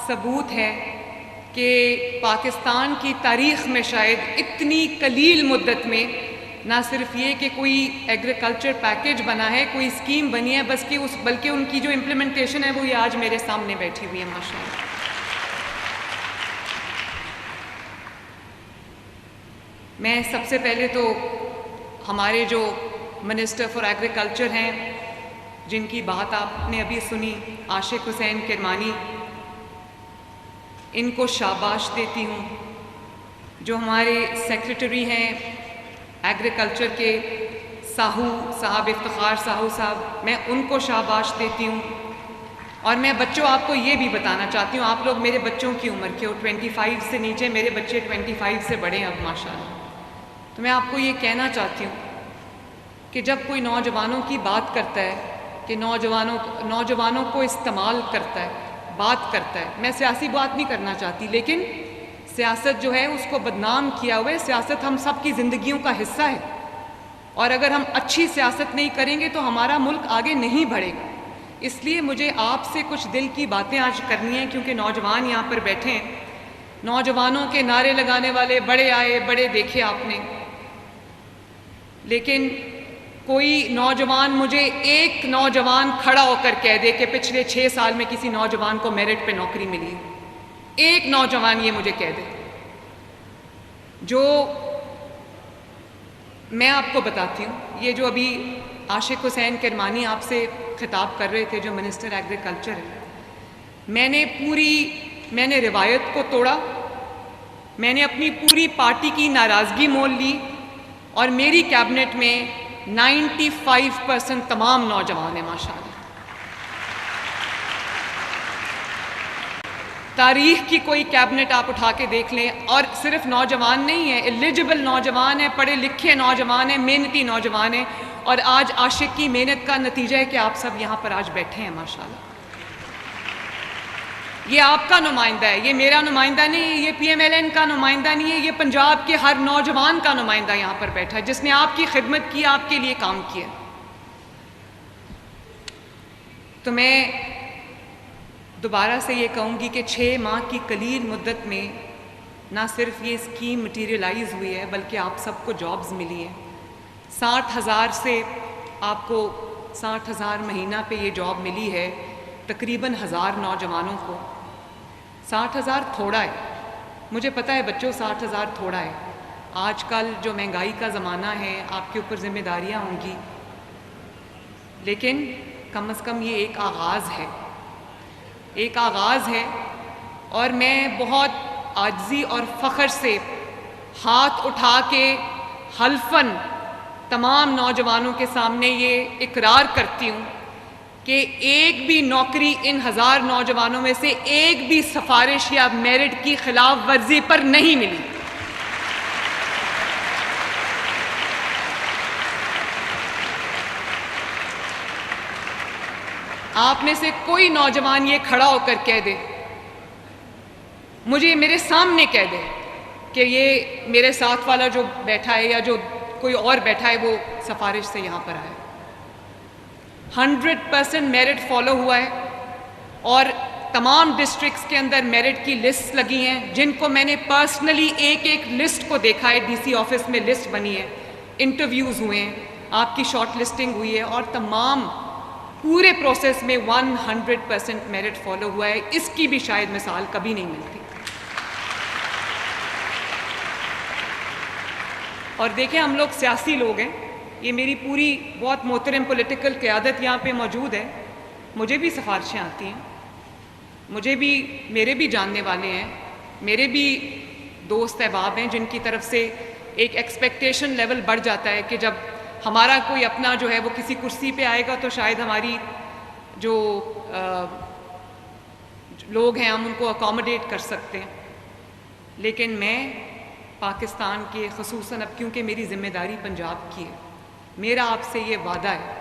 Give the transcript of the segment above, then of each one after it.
ثبوت ہے کہ پاکستان کی تاریخ میں شاید اتنی قلیل مدت میں نہ صرف یہ کہ کوئی ایگریکلچر پیکیج بنا ہے، کوئی اسکیم بنی ہے، بلکہ ان کی جو امپلیمنٹیشن ہے وہ یہ آج میرے سامنے بیٹھی ہوئی ہے ماشاءاللہ۔ میں سب سے پہلے تو ہمارے جو منسٹر فار ایگریکلچر ہیں، جن کی بات آپ نے ابھی سنی، عاشق حسین کرمانی، ان کو شاباش دیتی ہوں۔ جو ہمارے سیکریٹری ہیں ایگریکلچر کے، ساہو صاحب، افتخار ساہو صاحب، میں ان کو شاباش دیتی ہوں۔ اور میں بچوں آپ کو یہ بھی بتانا چاہتی ہوں، آپ لوگ میرے بچوں کی عمر کے ہو، 25 سے نیچے، میرے بچے 25 سے بڑے ہیں اب ماشاءاللہ۔ تو میں آپ کو یہ کہنا چاہتی ہوں کہ جب کوئی نوجوانوں کی بات کرتا ہے کہ نوجوانوں کو استعمال کرتا ہے، بات کرتا ہے، میں سیاسی بات نہیں کرنا چاہتی، لیکن سیاست جو ہے اس کو بدنام کیا ہوا ہے۔ سیاست ہم سب کی زندگیوں کا حصہ ہے، اور اگر ہم اچھی سیاست نہیں کریں گے تو ہمارا ملک آگے نہیں بڑھے گا۔ اس لیے مجھے آپ سے کچھ دل کی باتیں آج کرنی ہیں، کیونکہ نوجوان یہاں پر بیٹھے ہیں۔ نوجوانوں کے نعرے لگانے والے بڑے آئے، بڑے دیکھے آپ نے، لیکن کوئی نوجوان، مجھے ایک نوجوان کھڑا ہو کر کہہ دے کہ پچھلے 6 سال میں کسی نوجوان کو میرٹ پہ نوکری ملی ہے، ایک نوجوان یہ مجھے کہہ دے۔ جو میں آپ کو بتاتی ہوں، یہ جو ابھی عاشق حسین کرمانی آپ سے خطاب کر رہے تھے، جو منسٹر ایگریکلچر ہے، میں نے روایت کو توڑا، میں نے اپنی پوری پارٹی کی ناراضگی مول لی، اور میری کیبنٹ میں 95% تمام نوجوان ہیں ماشاءاللہ۔ تاریخ کی کوئی کیبنٹ آپ اٹھا کے دیکھ لیں، اور صرف نوجوان نہیں ہیں، ایلیجبل نوجوان ہیں، پڑھے لکھے نوجوان ہیں، محنتی نوجوان ہیں، اور آج عاشق کی محنت کا نتیجہ ہے کہ آپ سب یہاں پر آج بیٹھے ہیں ماشاءاللہ۔ یہ آپ کا نمائندہ ہے، یہ میرا نمائندہ نہیں ہے، یہ پی ایم ایل این کا نمائندہ نہیں ہے، یہ پنجاب کے ہر نوجوان کا نمائندہ یہاں پر بیٹھا ہے، جس نے آپ کی خدمت کی، آپ کے لیے کام کیا۔ تو میں دوبارہ سے یہ کہوں گی کہ 6 ماہ کی قلیل مدت میں نہ صرف یہ اسکیم مٹیریلائز ہوئی ہے، بلکہ آپ سب کو جابز ملی ہیں۔ 60,000 سے آپ کو 60,000 مہینہ پہ یہ جاب ملی ہے، تقریباً 1000 نوجوانوں کو۔ 60,000 تھوڑا ہے، مجھے پتہ ہے بچوں، 60,000 تھوڑا ہے۔ آج کل جو مہنگائی کا زمانہ ہے، آپ کے اوپر ذمہ داریاں ہوں گی، لیکن کم از کم یہ ایک آغاز ہے، ایک آغاز ہے۔ اور میں بہت عاجزی اور فخر سے ہاتھ اٹھا کے حلفاً تمام نوجوانوں کے سامنے یہ اقرار کرتی ہوں کہ ایک بھی نوکری ان 1000 نوجوانوں میں سے ایک بھی سفارش یا میرٹ کی خلاف ورزی پر نہیں ملی۔ آپ میں سے کوئی نوجوان یہ کھڑا ہو کر کہہ دے، مجھے میرے سامنے کہہ دے کہ یہ میرے ساتھ والا جو بیٹھا ہے یا جو کوئی اور بیٹھا ہے وہ سفارش سے یہاں پر آیا۔ 100% میرٹ فالو ہوا ہے، اور تمام ڈسٹرکٹس کے اندر میرٹ کی لسٹ لگی ہیں، جن کو میں نے پرسنلی ایک لسٹ کو دیکھا ہے، ڈی سی آفس میں لسٹ بنی ہے، انٹرویوز ہوئے ہیں، آپ کی شارٹ لسٹنگ ہوئی ہے، اور تمام پورے پروسیس میں 100% میرٹ فالو ہوا ہے۔ اس کی بھی شاید مثال کبھی نہیں ملتی۔ اور دیکھیں، ہم لوگ سیاسی لوگ ہیں، یہ میری پوری بہت محترم پولیٹیکل قیادت یہاں پہ موجود ہے، مجھے بھی سفارشیں آتی ہیں، میرے بھی جاننے والے ہیں، میرے بھی دوست احباب ہیں، جن کی طرف سے ایک ایکسپیکٹیشن لیول بڑھ جاتا ہے کہ جب ہمارا کوئی اپنا جو ہے وہ کسی کرسی پہ آئے گا تو شاید ہماری جو لوگ ہیں ہم ان کو اکاموڈیٹ کر سکتے ہیں۔ لیکن میں پاکستان کے، خصوصاً اب کیونکہ میری ذمہ داری پنجاب کی ہے، میرا آپ سے یہ وعدہ ہے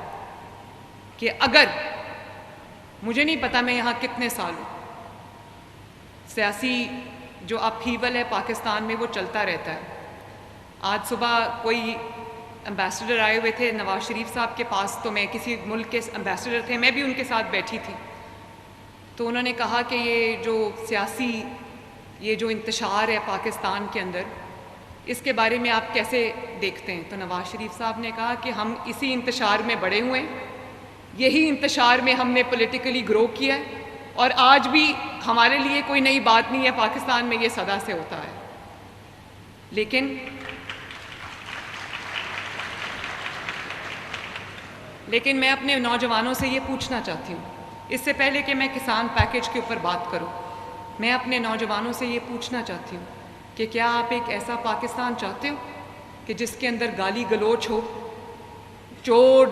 کہ اگر، مجھے نہیں پتا میں یہاں کتنے سال ہوں، سیاسی جو اپہیول ہے پاکستان میں وہ چلتا رہتا ہے۔ آج صبح کوئی امبیسڈر آئے ہوئے تھے نواز شریف صاحب کے پاس، تو میں کسی ملک کے امبیسڈر تھے، میں بھی ان کے ساتھ بیٹھی تھی۔ تو انہوں نے کہا کہ یہ جو انتشار ہے پاکستان کے اندر، اس کے بارے میں آپ کیسے دیکھتے ہیں؟ تو نواز شریف صاحب نے کہا کہ ہم اسی انتشار میں بڑے ہوئے ہیں، یہی انتشار میں ہم نے پولیٹیکلی گرو کیا ہے، اور آج بھی ہمارے لیے کوئی نئی بات نہیں ہے، پاکستان میں یہ صدا سے ہوتا ہے۔ لیکن میں اپنے نوجوانوں سے یہ پوچھنا چاہتی ہوں، اس سے پہلے کہ میں کسان پیکج کے اوپر بات کروں، میں اپنے نوجوانوں سے یہ پوچھنا چاہتی ہوں کہ کیا آپ ایک ایسا پاکستان چاہتے ہو کہ جس کے اندر گالی گلوچ ہو، چور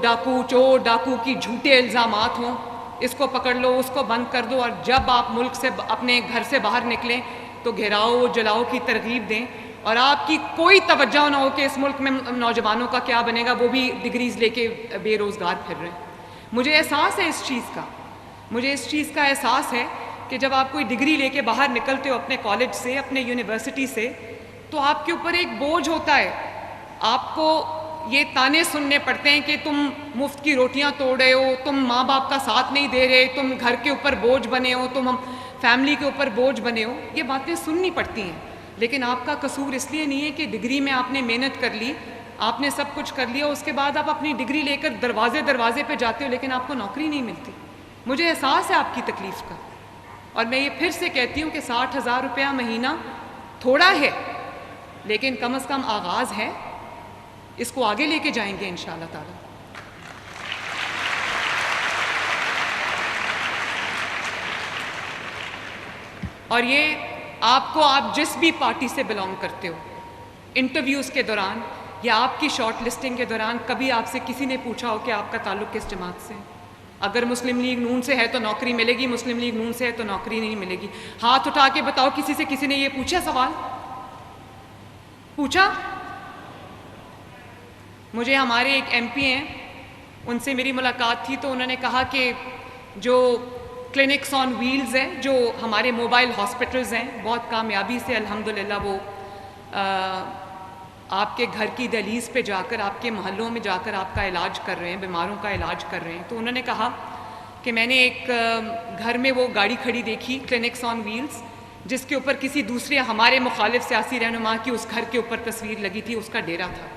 ڈاکو کی جھوٹے الزامات ہوں، اس کو پکڑ لو، اس کو بند کر دو، اور جب آپ ملک سے اپنے گھر سے باہر نکلیں تو گھیراؤ جلاؤ کی ترغیب دیں، اور آپ کی کوئی توجہ نہ ہو کہ اس ملک میں نوجوانوں کا کیا بنے گا، وہ بھی ڈگریز لے کے بے روزگار پھر رہے ہیں؟ مجھے احساس ہے اس چیز کا احساس ہے کہ جب آپ کوئی ڈگری لے کے باہر نکلتے ہو اپنے کالج سے، اپنے یونیورسٹی سے، تو آپ کے اوپر ایک بوجھ ہوتا ہے، آپ کو یہ تانے سننے پڑتے ہیں کہ تم مفت کی روٹیاں توڑ رہے ہو، تم ماں باپ کا ساتھ نہیں دے رہے، تم گھر کے اوپر بوجھ بنے ہو، تم فیملی کے اوپر بوجھ بنے ہو، یہ باتیں سننی پڑتی ہیں۔ لیکن آپ کا قصور اس لیے نہیں ہے کہ ڈگری میں آپ نے محنت کر لی، آپ نے سب کچھ کر لیا، اس کے بعد آپ اپنی ڈگری لے کر دروازے پہ جاتے ہو لیکن آپ کو نوکری نہیں ملتی۔ مجھے احساس ہے آپ کی تکلیف کا، اور میں یہ پھر سے کہتی ہوں کہ 60,000 روپیہ مہینہ تھوڑا ہے، لیکن کم از کم آغاز ہے، اس کو آگے لے کے جائیں گے انشاءاللہ تعالی۔ اور یہ آپ جس بھی پارٹی سے بلانگ کرتے ہو، انٹرویوز کے دوران یا آپ کی شارٹ لسٹنگ کے دوران کبھی آپ سے کسی نے پوچھا ہو کہ آپ کا تعلق کس جماعت سے ہے؟ اگر مسلم لیگ نون سے ہے تو نوکری ملے گی، مسلم لیگ نون سے ہے تو نوکری نہیں ملے گی۔ ہاتھ اٹھا کے بتاؤ کسی نے یہ پوچھا؟ سوال پوچھا؟ مجھے ہمارے ایک ایم پی ہیں، ان سے میری ملاقات تھی تو انہوں نے کہا کہ جو کلینکس آن ویلز ہیں، جو ہمارے موبائل ہاسپٹلز ہیں، بہت کامیابی سے الحمدللہ وہ آپ کے گھر کی دہلیز پہ جا کر، آپ کے محلوں میں جا کر آپ کا علاج کر رہے ہیں، بیماروں کا علاج کر رہے ہیں۔ تو انہوں نے کہا کہ میں نے ایک گھر میں وہ گاڑی کھڑی دیکھی، کلینکس آن ویلز، جس کے اوپر کسی دوسرے ہمارے مخالف سیاسی رہنما کی اس گھر کے اوپر تصویر لگی تھی، اس کا ڈیرا تھا۔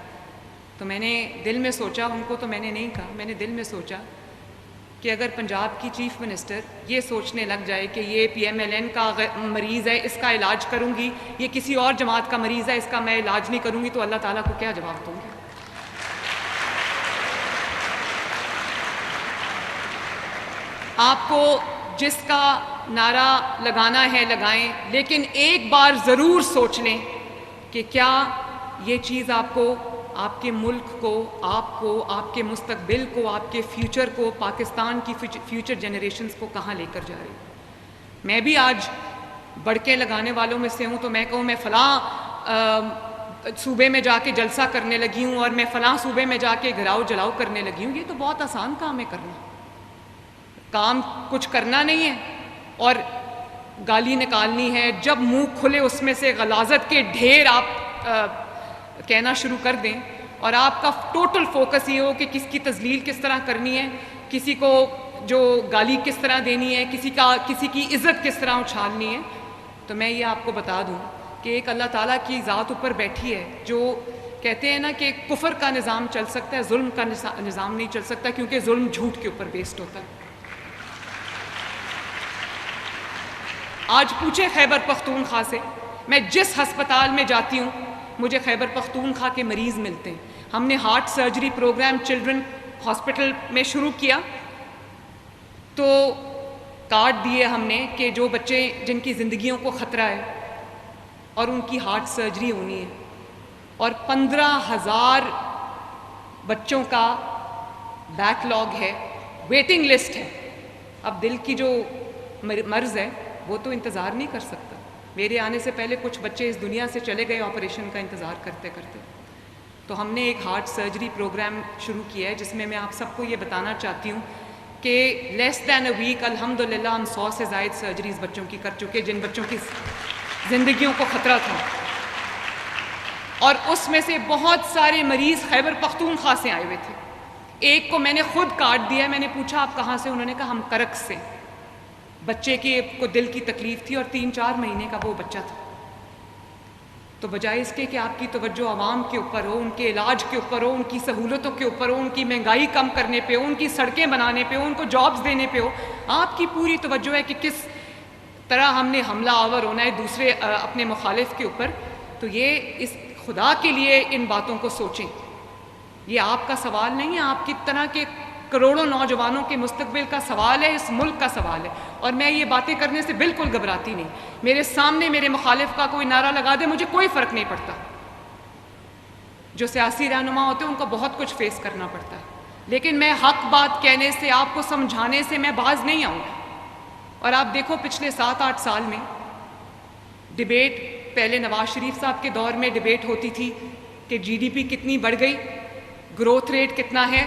تو میں نے دل میں سوچا، ان کو تو میں نے نہیں کہا، میں نے دل میں سوچا کہ اگر پنجاب کی چیف منسٹر یہ سوچنے لگ جائے کہ یہ پی ایم ایل این کا مریض ہے، اس کا علاج کروں گی، یہ کسی اور جماعت کا مریض ہے، اس کا میں علاج نہیں کروں گی، تو اللہ تعالیٰ کو کیا جواب دوں گی؟ آپ کو جس کا نعرہ لگانا ہے لگائیں، لیکن ایک بار ضرور سوچ لیں کہ کیا یہ چیز آپ کو، آپ کے ملک کو، آپ کے مستقبل کو، آپ کے فیوچر کو، پاکستان کی فیوچر جنریشنز کو کہاں لے کر جا رہی ہے؟ میں بھی آج بڑکے لگانے والوں میں سے ہوں، تو میں کہوں میں فلاں صوبے میں جا کے جلسہ کرنے لگی ہوں اور میں فلاں صوبے میں جا کے گھراؤ جلاؤ کرنے لگی ہوں، یہ تو بہت آسان کام ہے کرنا، کام کچھ کرنا نہیں ہے اور گالی نکالنی ہے، جب منہ کھلے اس میں سے غلاظت کے ڈھیر آپ کہنا شروع کر دیں، اور آپ کا ٹوٹل فوکس یہ ہو کہ کس کی تذلیل کس طرح کرنی ہے، کسی کو جو گالی کس طرح دینی ہے، کسی کی عزت کس طرح اچھالنی ہے۔ تو میں یہ آپ کو بتا دوں کہ ایک اللہ تعالیٰ کی ذات اوپر بیٹھی ہے، جو کہتے ہیں نا کہ کفر کا نظام چل سکتا ہے، ظلم کا نظام نہیں چل سکتا، کیونکہ ظلم جھوٹ کے اوپر بیسڈ ہوتا ہے۔ آج پوچھے خیبر پختونخوا سے، میں جس ہسپتال میں جاتی ہوں مجھے خیبر پختونخوا کے مریض ملتے ہیں۔ ہم نے heart surgery programme children hospital میں شروع کیا، تو کارڈ دیے ہم نے کہ جو بچے جن کی زندگیوں کو خطرہ ہے اور ان کی ہارٹ سرجری ہونی ہے، اور 15,000 بچوں کا بیک لاگ ہے، ویٹنگ لسٹ ہے۔ اب دل کی جو مرض ہے وہ تو انتظار نہیں کر سکتا۔ میرے آنے سے پہلے کچھ بچے اس دنیا سے چلے گئے آپریشن کا انتظار کرتے کرتے۔ تو ہم نے ایک ہارٹ سرجری پروگرام شروع کیا ہے، جس میں میں آپ سب کو یہ بتانا چاہتی ہوں کہ لیس دین اے ویک الحمدللہ ہم 100 سے زائد سرجریز بچوں کی کر چکے، جن بچوں کی زندگیوں کو خطرہ تھا، اور اس میں سے بہت سارے مریض خیبر پختونخوا سے آئے ہوئے تھے۔ ایک کو میں نے خود کارڈ دیا، میں نے پوچھا آپ کہاں سے؟ انہوں نے کہا ہم کرک سے۔ بچے کو دل کی تکلیف تھی اور 3-4 مہینے کا وہ بچہ تھا. تو بجائے اس کے کہ آپ کی توجہ عوام کے اوپر ہو، ان کے علاج کے اوپر ہو، ان کی سہولتوں کے اوپر ہو، ان کی مہنگائی کم کرنے پہ ہو، ان کی سڑکیں بنانے پہ ہو، ان کو جابز دینے پہ ہو، آپ کی پوری توجہ ہے کہ کس طرح ہم نے حملہ آور ہونا ہے دوسرے اپنے مخالف کے اوپر. تو یہ اس خدا کے لیے ان باتوں کو سوچیں. یہ آپ کا سوال نہیں ہے، آپ کی طرح کے کروڑوں نوجوانوں کے مستقبل کا سوال ہے، اس ملک کا سوال ہے. اور میں یہ باتیں کرنے سے بالکل گھبراتی نہیں. میرے سامنے میرے مخالف کا کوئی نعرہ لگا دے، مجھے کوئی فرق نہیں پڑتا. جو سیاسی رہنما ہوتے ہیں ان کو بہت کچھ فیس کرنا پڑتا ہے، لیکن میں حق بات کہنے سے، آپ کو سمجھانے سے میں باز نہیں آؤں گا. اور آپ دیکھو پچھلے 7-8 سال میں ڈیبیٹ، پہلے نواز شریف صاحب کے دور میں ڈیبیٹ ہوتی تھی کہ جی ڈی پی کتنی بڑھ گئی، گروتھ ریٹ کتنا ہے،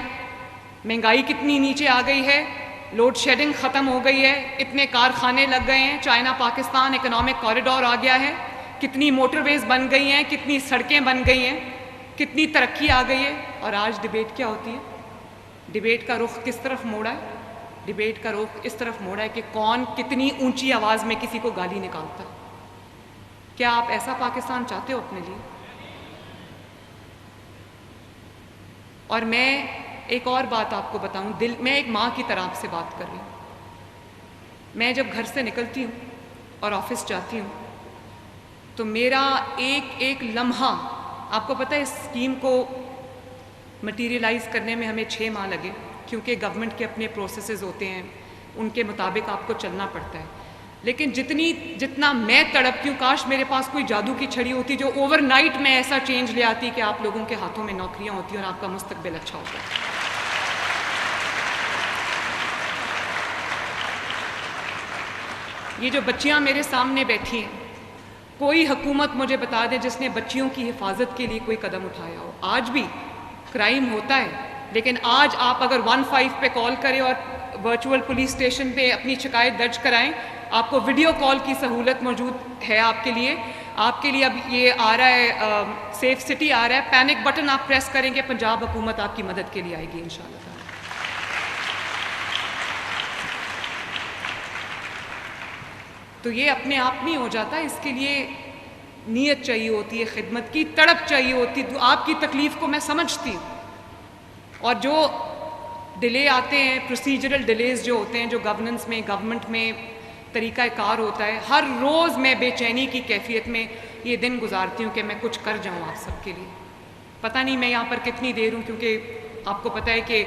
مہنگائی کتنی نیچے آ گئی ہے، لوڈ شیڈنگ ختم ہو گئی ہے، اتنے کارخانے لگ گئے ہیں، چائنا پاکستان اکنامک کوریڈور آ گیا ہے، کتنی موٹر ویز بن گئی ہیں، کتنی سڑکیں بن گئی ہیں، کتنی ترقی آ گئی ہے. اور آج ڈیبیٹ کیا ہوتی ہے؟ ڈیبیٹ کا رخ کس طرف موڑا ہے؟ ڈیبیٹ کا رخ اس طرف موڑا ہے کہ کون کتنی اونچی آواز میں کسی کو گالی نکالتا ہے. کیا آپ ایسا پاکستان چاہتے ہو اپنے لیے؟ اور میں ایک اور بات آپ کو بتاؤں، میں ایک ماں کی طرح آپ سے بات کر رہی ہوں. میں جب گھر سے نکلتی ہوں اور آفس جاتی ہوں تو میرا ایک ایک لمحہ، آپ کو پتہ ہے اس اسکیم کو مٹیریلائز کرنے میں ہمیں 6 ماہ لگے، کیونکہ گورنمنٹ کے اپنے پروسیسز ہوتے ہیں، ان کے مطابق آپ کو چلنا پڑتا ہے. لیکن جتنا میں تڑپتی ہوں، کاش میرے پاس کوئی جادو کی چھڑی ہوتی جو اوور نائٹ میں ایسا چینج لے آتی کہ آپ لوگوں کے ہاتھوں میں نوکریاں ہوتی اور آپ کا مستقبل اچھا ہوتا. یہ جو بچیاں میرے سامنے بیٹھی ہیں، کوئی حکومت مجھے بتا دے جس نے بچیوں کی حفاظت کے لیے کوئی قدم اٹھایا ہو. آج بھی کرائم ہوتا ہے، لیکن آج آپ اگر 15 پہ کال کریں اور ورچوئل پولیس اسٹیشن پہ اپنی شکایت درج کرائیں، آپ کو ویڈیو کال کی سہولت موجود ہے آپ کے لیے. آپ کے لیے اب یہ آ رہا ہے، سیف سٹی آ رہا ہے، پینک بٹن آپ پریس کریں گے، پنجاب حکومت آپ کی مدد کے لیے آئے گی انشاءاللہ تعالی. تو یہ اپنے آپ نہیں ہو جاتا، اس کے لیے نیت چاہیے ہوتی ہے، خدمت کی تڑپ چاہیے ہوتی ہے. آپ کی تکلیف کو میں سمجھتی ہوں. اور جو ڈیلے آتے ہیں، پروسیجرل ڈیلیز جو ہوتے ہیں، جو گورننس میں، گورنمنٹ میں طریقہ کار ہوتا ہے، ہر روز میں بے چینی کی کیفیت میں یہ دن گزارتی ہوں کہ میں کچھ کر جاؤں آپ سب کے لیے. پتہ نہیں میں یہاں پر کتنی دیر ہوں، کیونکہ آپ کو پتہ ہے کہ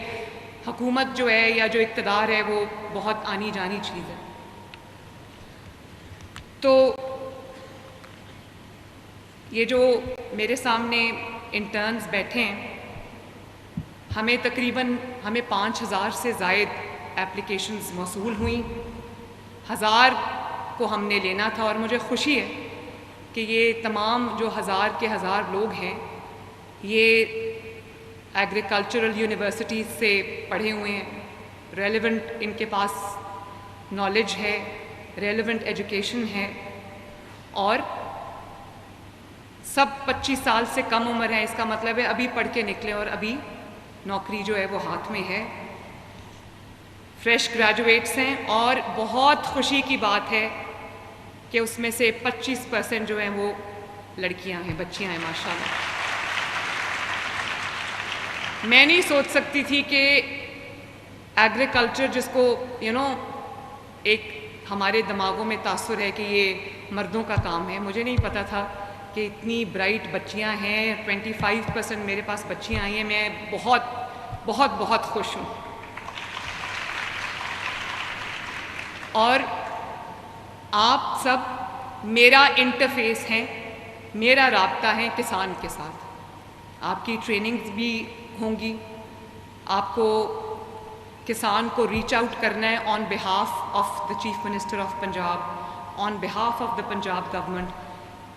حکومت جو ہے یا جو اقتدار ہے وہ بہت آنی جانی چیز ہے. تو یہ جو میرے سامنے انٹرنز بیٹھے ہیں، ہمیں تقریباً 5,000 سے زائد اپلیکیشنز موصول ہوئیں. 1000 کو ہم نے لینا تھا، اور مجھے خوشی ہے کہ یہ تمام جو 1000 کے 1000 لوگ ہیں، یہ ایگریکلچرل یونیورسٹیز سے پڑھے ہوئے ہیں، ریلیونٹ ان کے پاس نالج ہے، ریلیونٹ ایجوکیشن ہے، اور سب 25 سال سے کم عمر ہیں. اس کا مطلب ہے ابھی پڑھ کے نکلے اور ابھی نوکری جو ہے وہ ہاتھ میں ہے. فریش گریجویٹس ہیں، اور بہت خوشی کی بات ہے کہ اس میں سے 25% جو ہیں وہ لڑکیاں ہیں، بچیاں ہیں ماشاءاللہ. میں نہیں سوچ سکتی تھی کہ ایگریکلچر، جس کو ایک ہمارے دماغوں میں تاثر ہے کہ یہ مردوں کا کام ہے، مجھے نہیں پتا تھا کہ اتنی برائٹ بچیاں ہیں. 25% میرے پاس بچیاں آئی ہیں. میں بہت بہت بہت خوش ہوں. اور آپ سب میرا انٹرفیس ہیں، میرا رابطہ ہے کسان کے ساتھ. آپ کی ٹریننگز بھی ہوں گی، آپ کو کسان کو ریچ آؤٹ کرنا ہے on behalf of the chief minister of Punjab, on behalf of the Punjab government.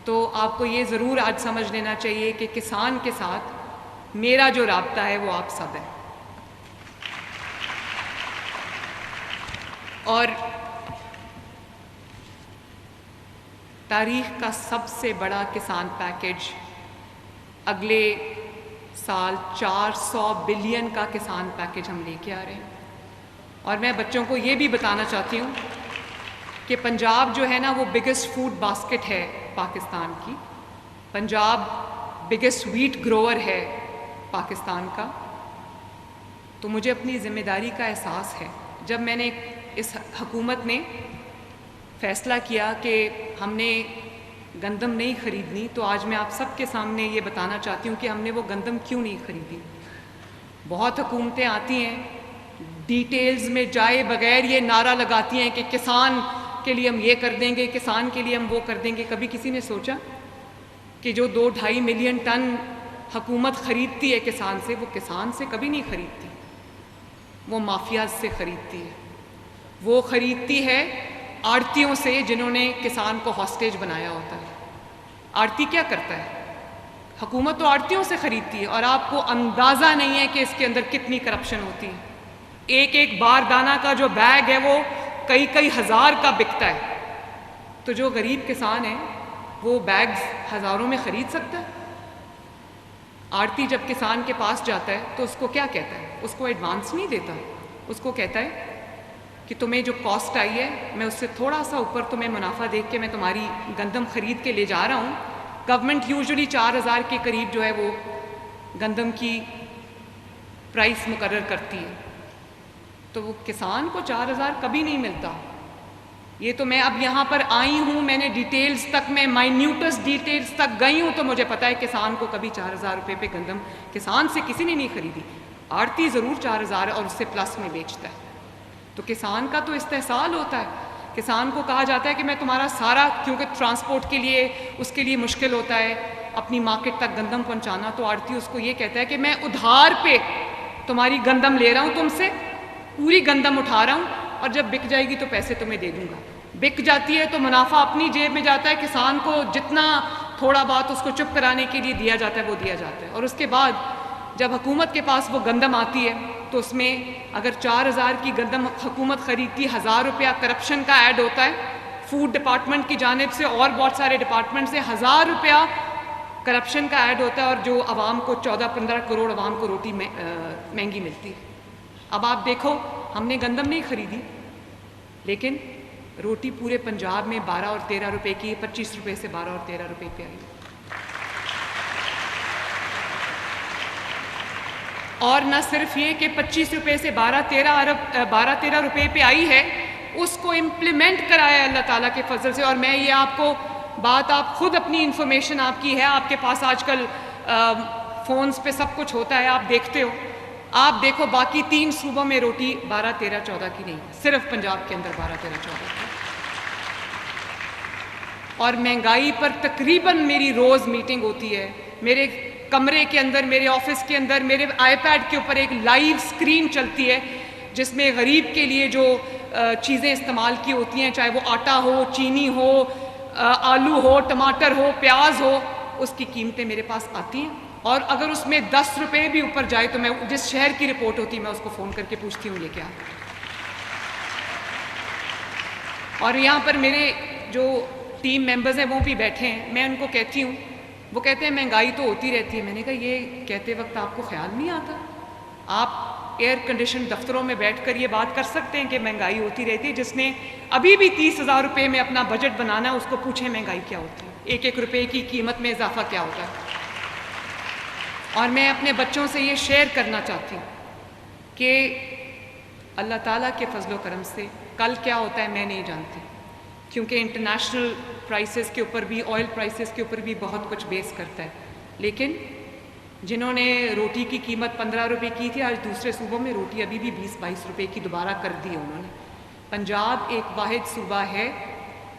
تو آپ کو یہ ضرور آج سمجھ لینا چاہیے کہ کسان کے ساتھ میرا جو رابطہ ہے وہ آپ سب ہے. اور تاریخ کا سب سے بڑا کسان پیکیج اگلے سال 400 بلین کا کسان پیکیج ہم لے کے آ رہے ہیں. اور میں بچوں کو یہ بھی بتانا چاہتی ہوں کہ پنجاب جو ہے نا وہ بگیسٹ فوڈ باسکٹ ہے پاکستان کی، پنجاب بگیسٹ ویٹ گروور ہے پاکستان کا، تو مجھے اپنی ذمہ داری کا احساس ہے۔ جب میں نے اس حکومت نے فیصلہ کیا کہ ہم نے گندم نہیں خریدنی، تو آج میں آپ سب کے سامنے یہ بتانا چاہتی ہوں کہ ہم نے وہ گندم کیوں نہیں خریدی۔ بہت حکومتیں آتی ہیں، ڈیٹیلز میں جائے بغیر یہ نعرہ لگاتی ہیں کہ کسان کے لیے ہم یہ کر دیں گے، کسان کے لیے ہم وہ کر دیں گے۔ کبھی کسی نے سوچا کہ جو 2-2.5 ملین ٹن حکومت خریدتی ہے کسان سے، وہ کسان سے کبھی نہیں خریدتی، وہ مافیاز سے خریدتی ہے، وہ خریدتی ہے آڑتیوں سے جنہوں نے کسان کو ہاسٹیج بنایا ہوتا ہے۔ آڑتی کیا کرتا ہے؟ حکومت تو آڑتیوں سے خریدتی ہے، اور آپ کو اندازہ نہیں ہے کہ اس کے اندر کتنی کرپشن ہوتی ہے۔ ایک باردانہ کا جو بیگ ہے وہ کئی ہزار کا بکتا ہے، تو جو غریب کسان ہے وہ بیگز ہزاروں میں خرید سکتا ہے؟ آڑتی جب کسان کے پاس جاتا ہے تو اس کو کیا کہتا ہے؟ اس کو ایڈوانس نہیں دیتا، اس کو کہتا ہے کہ تمہیں جو کاسٹ آئی ہے میں اس سے تھوڑا سا اوپر تمہیں منافع دیکھ کے میں تمہاری گندم خرید کے لے جا رہا ہوں۔ گورنمنٹ یوزلی 4,000 کے قریب جو ہے وہ گندم کی پرائس مقرر کرتی ہے، تو وہ کسان کو 4,000 کبھی نہیں ملتا۔ یہ تو میں اب یہاں پر آئی ہوں، میں نے ڈیٹیلز تک، میں مائنیوٹس ڈیٹیلز تک گئی ہوں، تو مجھے پتا ہے کسان کو کبھی 4,000 روپے پہ گندم کسان سے کسی نے نہیں خریدی۔ آڑتی ضرور 4,000 اور اس سے پلس میں بیچتا ہے، تو کسان کا تو استحصال ہوتا ہے۔ کسان کو کہا جاتا ہے کہ میں تمہارا سارا، کیونکہ ٹرانسپورٹ کے لیے اس کے لیے مشکل ہوتا ہے اپنی مارکیٹ تک گندم پہنچانا، تو آڑتی اس کو یہ کہتا ہے کہ میں ادھار پہ تمہاری گندم لے رہا ہوں تم سے، پوری گندم اٹھا رہا ہوں، اور جب بک جائے گی تو پیسے تمہیں دے دوں گا۔ بک جاتی ہے تو منافع اپنی جیب میں جاتا ہے، کسان کو جتنا تھوڑا بہت اس کو چپ کرانے کے لیے دیا جاتا ہے وہ دیا جاتا ہے۔ اور اس کے بعد جب حکومت کے پاس وہ گندم آتی ہے تو اس میں اگر 4,000 کی گندم حکومت خریدتی، 1,000 روپیہ کرپشن کا ایڈ ہوتا ہے فوڈ ڈپارٹمنٹ کی جانب سے اور بہت سارے ڈپارٹمنٹ سے، 1,000 روپیہ کرپشن کا ایڈ ہوتا ہے، اور جو عوام کو 14-15 کروڑ عوام کو روٹی مہنگی ملتی ہے۔ اب آپ دیکھو، ہم نے گندم نہیں خریدی، لیکن روٹی پورے پنجاب میں 12 اور 13 روپے کی، 25 روپے سے 12 اور 13 روپے پہ آئی۔ اور نہ صرف یہ کہ 25 روپے سے 12-13 روپے پہ آئی ہے، اس کو امپلیمنٹ کرایا اللہ تعالیٰ کے فضل سے۔ اور میں یہ آپ کو بات، آپ خود اپنی انفارمیشن آپ کی ہے، آپ کے پاس آج کل فونز پہ سب کچھ ہوتا ہے، آپ دیکھتے ہو، آپ دیکھو باقی 3 صوبوں میں روٹی 12-13-14 کی نہیں، صرف پنجاب کے اندر 12-13-14 کی۔ اور مہنگائی پر تقریباً میری روز میٹنگ ہوتی ہے، میرے کمرے کے اندر، میرے آفس کے اندر، میرے آئی پیڈ کے اوپر ایک لائیو اسکرین چلتی ہے جس میں غریب کے لیے جو چیزیں استعمال کی ہوتی ہیں، چاہے وہ آٹا ہو، چینی ہو، آلو ہو، ٹماٹر ہو، پیاز ہو، اس کی قیمتیں میرے پاس آتی ہیں۔ اور اگر اس میں 10 روپے بھی اوپر جائے تو میں جس شہر کی رپورٹ ہوتی ہے میں اس کو فون کر کے پوچھتی ہوں یہ کیا۔ اور یہاں پر میرے جو ٹیم ممبرز ہیں وہ بھی بیٹھے ہیں، میں ان کو کہتی ہوں، وہ کہتے ہیں مہنگائی تو ہوتی رہتی ہے۔ میں نے کہا یہ کہتے وقت آپ کو خیال نہیں آتا؟ آپ ایئر کنڈیشن دفتروں میں بیٹھ کر یہ بات کر سکتے ہیں کہ مہنگائی ہوتی رہتی ہے، جس نے ابھی بھی 30,000 روپے میں اپنا بجٹ بنانا ہے اس کو پوچھیں مہنگائی کیا ہوتی ہے، 1-1 روپے کی قیمت میں اضافہ کیا ہوتا ہے۔ اور میں اپنے بچوں سے یہ شیئر کرنا چاہتی ہوں کہ اللہ تعالیٰ کے فضل و کرم سے کل کیا ہوتا ہے میں نہیں جانتی، کیونکہ انٹرنیشنل پرائسز کے اوپر بھی، آئل پرائسز کے اوپر بھی بہت کچھ بیس کرتا ہے۔ لیکن جنہوں نے روٹی کی قیمت 15 روپے کی تھی، آج دوسرے صوبوں میں روٹی ابھی بھی 20-22 روپے کی دوبارہ کر دی ہے انہوں نے۔ پنجاب ایک واحد صوبہ ہے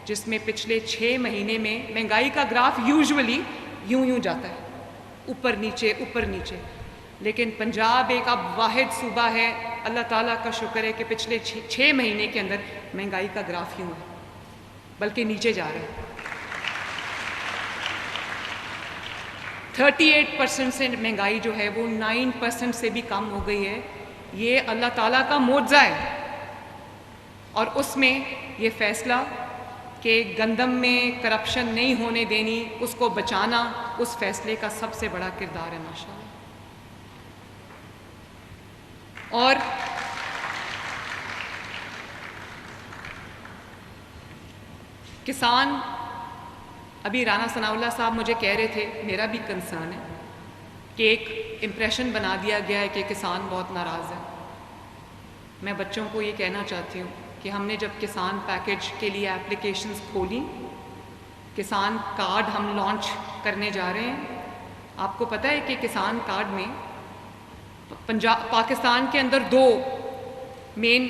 جس میں پچھلے 6 مہینے میں مہنگائی کا گراف یوزولی یوں جاتا ہے، اوپر نیچے، لیکن پنجاب ایک اب واحد صوبہ ہے، اللہ تعالیٰ کا شکر ہے کہ پچھلے 6 مہینے کے اندر مہنگائی کا گراف یوں ہے، بلکہ نیچے جا رہا ہے۔ 38% سے مہنگائی جو ہے وہ 9% سے بھی کم ہو گئی ہے۔ یہ اللہ تعالیٰ کا معجزہ ہے، اور اس میں یہ فیصلہ کہ گندم میں کرپشن نہیں ہونے دینی، اس کو بچانا، اس فیصلے کا سب سے بڑا کردار ہے ماشاءاللہ۔ اور کسان، ابھی رانا ثناء اللہ صاحب مجھے کہہ رہے تھے، میرا بھی کنسرن ہے کہ ایک امپریشن بنا دیا گیا ہے کہ کسان بہت ناراض ہے. میں بچوں کو یہ کہنا چاہتی ہوں کہ ہم نے جب کسان پیکج کے لیے اپلیکیشنز کھولی، کسان کارڈ ہم لانچ کرنے جا رہے ہیں. آپ کو پتہ ہے کہ کسان کارڈ میں پاکستان کے اندر 2 مین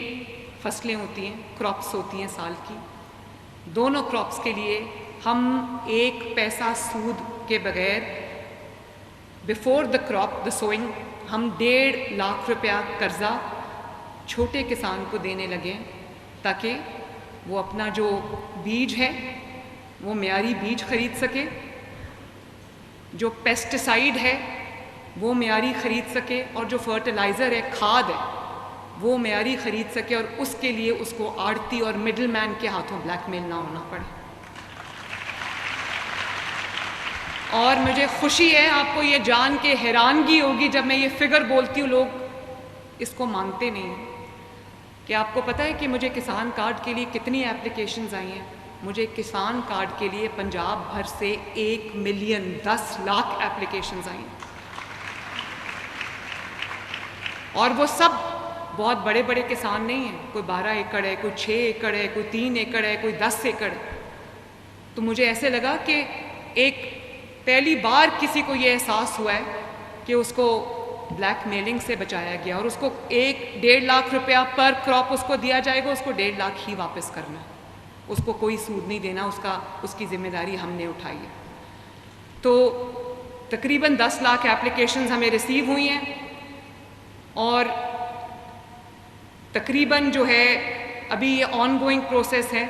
فصلیں ہوتی ہیں، کراپس ہوتی ہیں سال کی. دونوں کراپس کے لیے ہم 1 پیسہ سود کے بغیر before the crop the swing ہم 1.5 لاکھ روپیہ قرضہ چھوٹے کسان کو دینے لگے تاکہ وہ اپنا جو بیج ہے وہ معیاری بیج خرید سکے، جو پیسٹیسائیڈ ہے وہ معیاری خرید سکے، اور جو فرٹیلائزر ہے، کھاد ہے، وہ معیاری خرید سکے، اور اس کے لیے اس کو آڑتی اور مڈل مین کے ہاتھوں بلیک میل نہ ہونا پڑے. اور مجھے خوشی ہے، آپ کو یہ جان کے حیرانگی ہوگی جب میں یہ فگر بولتی ہوں، لوگ اس کو مانتے نہیں ہیں، کہ آپ کو پتہ ہے کہ مجھے کسان کارڈ کے لیے کتنی اپلیکیشنز آئی ہیں. مجھے کسان کارڈ کے لیے پنجاب بھر سے 1 ملین 10 لاکھ اپلیکیشنز آئی ہیں، اور وہ سب بہت بڑے بڑے کسان نہیں ہیں. کوئی 12 ایکڑ ہے، کوئی 6 ایکڑ ہے، کوئی 3 ایکڑ ہے، کوئی 10 ایکڑ ہے. تو مجھے ایسے لگا کہ ایک پہلی بار کسی کو یہ احساس ہوا ہے کہ اس کو بلیک میلنگ سے بچایا گیا، اور اس کو 1.5 لاکھ روپیہ پر کراپ اس کو دیا جائے گا، اس کو 1.5 لاکھ ہی واپس کرنا ہے، اس کو کوئی سود نہیں دینا. اس کی ذمہ داری ہم نے اٹھائی ہے. تو تقریباً 10 لاکھ اپلیکیشنز ہمیں ریسیو ہوئی ہیں، اور تقریباً جو ہے ابھی یہ آن گوئنگ پروسیس ہے،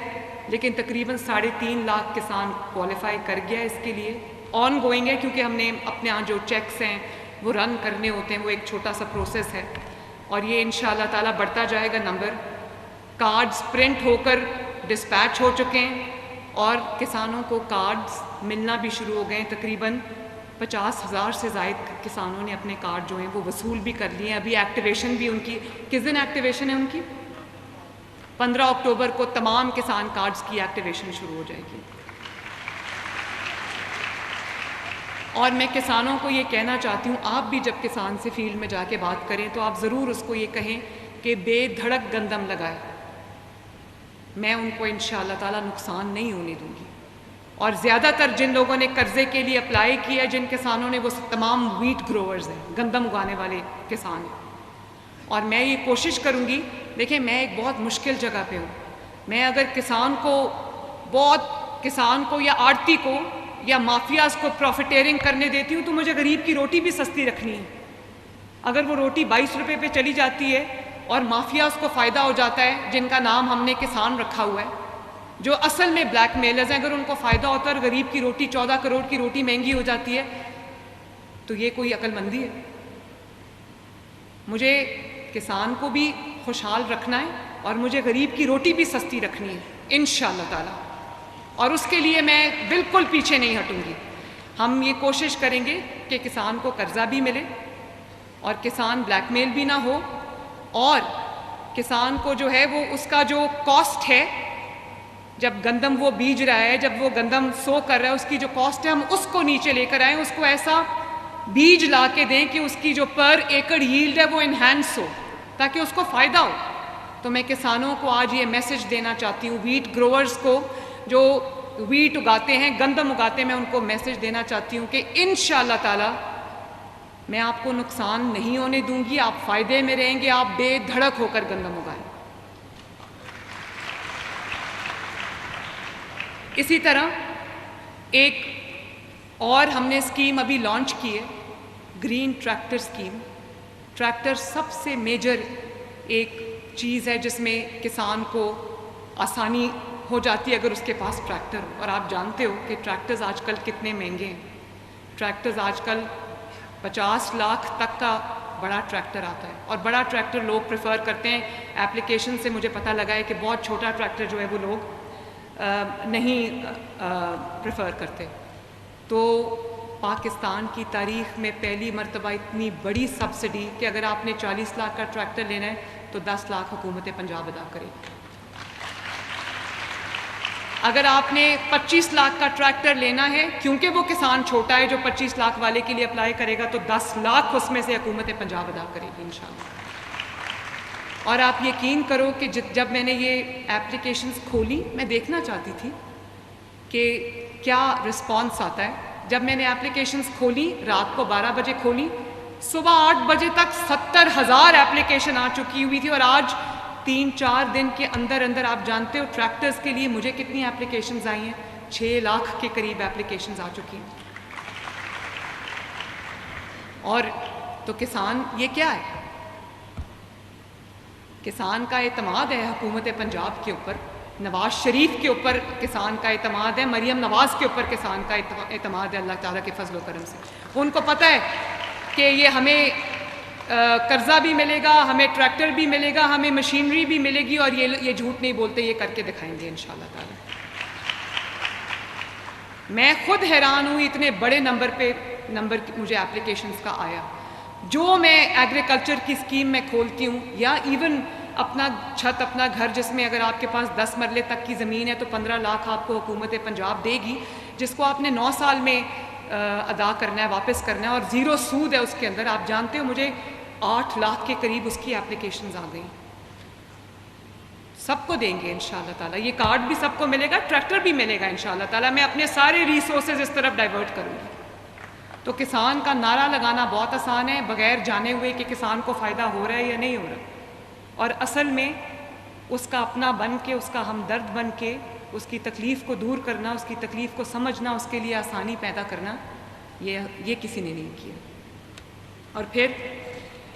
لیکن تقریباً 3.5 لاکھ کسان کوالیفائی کر گیا اس کے لیے. آن گوئنگ ہے کیونکہ ہم نے اپنے یہاں جو چیکس ہیں وہ رن کرنے ہوتے ہیں، وہ ایک چھوٹا سا پروسیس ہے، اور یہ انشاءاللہ تعالیٰ بڑھتا جائے گا نمبر. کارڈز پرنٹ ہو کر ڈسپیچ ہو چکے ہیں، اور کسانوں کو کارڈز ملنا بھی شروع ہو گئے ہیں. تقریباً 50,000 سے زائد کسانوں نے اپنے کارڈ جو ہیں وہ وصول بھی کر لیے ہیں. ابھی ایکٹیویشن بھی ان کی، کس دن ایکٹیویشن ہے ان کی؟ 15 اکتوبر کو تمام کسان کارڈز کی ایکٹیویشن شروع ہو جائے گی. اور میں کسانوں کو یہ کہنا چاہتی ہوں، آپ بھی جب کسان سے فیلڈ میں جا کے بات کریں تو آپ ضرور اس کو یہ کہیں کہ بے دھڑک گندم لگائے. میں ان کو انشاءاللہ تعالیٰ نقصان نہیں ہونے دوں گی. اور زیادہ تر جن لوگوں نے قرضے کے لیے اپلائی کیا، جن کسانوں نے، وہ تمام ویٹ گروورز ہیں، گندم اگانے والے کسان ہیں. اور میں یہ کوشش کروں گی، دیکھیں میں ایک بہت مشکل جگہ پہ ہوں. میں اگر کسان کو یا آڑتی کو یا مافیاز کو پروفیٹیرنگ کرنے دیتی ہوں تو مجھے غریب کی روٹی بھی سستی رکھنی ہے. اگر وہ روٹی 22 روپے پہ چلی جاتی ہے اور مافیاز کو فائدہ ہو جاتا ہے، جن کا نام ہم نے کسان رکھا ہوا ہے، جو اصل میں بلیک میلرز ہیں، اگر ان کو فائدہ ہوتا ہے اور غریب کی روٹی 14 کروڑ کی روٹی مہنگی ہو جاتی ہے، تو یہ کوئی عقل مندی ہے؟ مجھے کسان کو بھی خوشحال رکھنا ہے اور مجھے غریب کی روٹی بھی سستی رکھنی ہے انشاءاللہ تعالی، اور اس کے لیے میں بالکل پیچھے نہیں ہٹوں گی. ہم یہ کوشش کریں گے کہ کسان کو قرضہ بھی ملے اور کسان بلیک میل بھی نہ ہو، اور کسان کو جو ہے وہ اس کا جو کاسٹ ہے، جب گندم وہ بیج رہا ہے، جب وہ گندم سو کر رہا ہے، اس کی جو کاسٹ ہے ہم اس کو نیچے لے کر آئیں، اس کو ایسا بیج لا کے دیں کہ اس کی جو پر ایکڑ ییلڈ ہے وہ انہینس ہو، تاکہ اس کو فائدہ ہو. تو میں کسانوں کو آج یہ میسج دینا چاہتی ہوں، ویٹ گروورز کو جو ویٹ اگاتے ہیں، گندم اگاتے ہیں، میں ان کو میسج دینا چاہتی ہوں کہ انشاءاللہ تعالی میں آپ کو نقصان نہیں ہونے دوں گی، آپ فائدے میں رہیں گے، آپ بے دھڑک ہو کر گندم اگائیں. اسی طرح ایک اور ہم نے اسکیم ابھی لانچ کی ہے، گرین ٹریکٹر اسکیم. ٹریکٹر سب سے میجر ایک چیز ہے جس میں کسان کو آسانی ہو جاتی ہے اگر اس کے پاس ٹریکٹر ہو. اور آپ جانتے ہو کہ ٹریکٹرز آج کل کتنے مہنگے ہیں. ٹریکٹرز آج کل 50 لاکھ تک کا بڑا ٹریکٹر آتا ہے، اور بڑا ٹریکٹر لوگ پریفر کرتے ہیں. ایپلیکیشن سے مجھے پتہ لگا ہے کہ بہت چھوٹا ٹریکٹر جو ہے وہ لوگ نہیں پریفر کرتے. تو پاکستان کی تاریخ میں پہلی مرتبہ اتنی بڑی سبسڈی کہ اگر آپ نے 40 لاکھ کا ٹریکٹر لینا ہے تو 10 لاکھ حکومت پنجاب ادا کرے. اگر آپ نے 25 لاکھ کا ٹریکٹر لینا ہے، کیونکہ وہ کسان چھوٹا ہے جو 25 لاکھ والے کے لیے اپلائی کرے گا، تو 10 لاکھ اس میں سے حکومت پنجاب ادا کرے گی انشاءاللہ۔ اور آپ یقین کرو کہ جب میں نے یہ اپلیکیشنز کھولی، میں دیکھنا چاہتی تھی کہ کیا رسپانس آتا ہے۔ جب میں نے اپلیکیشنز کھولی، رات کو 12 بجے کھولی، صبح 8 بجے تک 70,000 اپلیکیشن آ چکی ہوئی تھی، اور آج 3-4 دن کے اندر اندر آپ جانتے ہو ٹریکٹرز کے لیے مجھے کتنی اپلیکیشنز آئی ہیں؟ 6 لاکھ کے قریب اپلیکیشنز آ چکی ہیں۔ اور تو کسان یہ کیا ہے؟ کسان کا اعتماد ہے حکومت پنجاب کے اوپر، نواز شریف کے اوپر کسان کا اعتماد ہے، مریم نواز کے اوپر کسان کا اعتماد ہے اللہ تعالیٰ کے فضل و کرم سے۔ ان کو پتہ ہے کہ یہ ہمیں قرضہ بھی ملے گا، ہمیں ٹریکٹر بھی ملے گا، ہمیں مشینری بھی ملے گی، اور یہ جھوٹ نہیں بولتے، یہ کر کے دکھائیں گے انشاءاللہ تعالیٰ۔ میں خود حیران ہوں اتنے بڑے نمبر مجھے اپلیکیشنز کا آیا۔ جو میں ایگریکلچر کی اسکیم میں کھولتی ہوں، یا ایون اپنا چھت، اپنا گھر، جس میں اگر آپ کے پاس 10 مرلے تک کی زمین ہے تو 15 لاکھ آپ کو حکومت پنجاب دے گی، جس کو آپ نے 9 سال میں ادا کرنا ہے، واپس کرنا ہے، اور 0 سود ہے اس کے اندر۔ آپ جانتے ہو مجھے 8 لاکھ کے قریب اس کی اپلیکیشنز آ گئیں۔ سب کو دیں گے انشاءاللہ تعالیٰ، یہ کارڈ بھی سب کو ملے گا، ٹریکٹر بھی ملے گا انشاءاللہ تعالیٰ۔ میں اپنے سارے ریسورسز اس طرف ڈائیورٹ کروں گی۔ تو کسان کا نعرہ لگانا بہت آسان ہے، بغیر جانے ہوئے کہ کسان کو فائدہ ہو رہا ہے یا نہیں ہو رہا، اور اصل میں اس کا اپنا بن کے، اس کا ہمدرد بن کے، اس کی تکلیف کو دور کرنا، اس کی تکلیف کو سمجھنا، اس کے لیے آسانی پیدا کرنا، یہ کسی نے نہیں کیا۔ اور پھر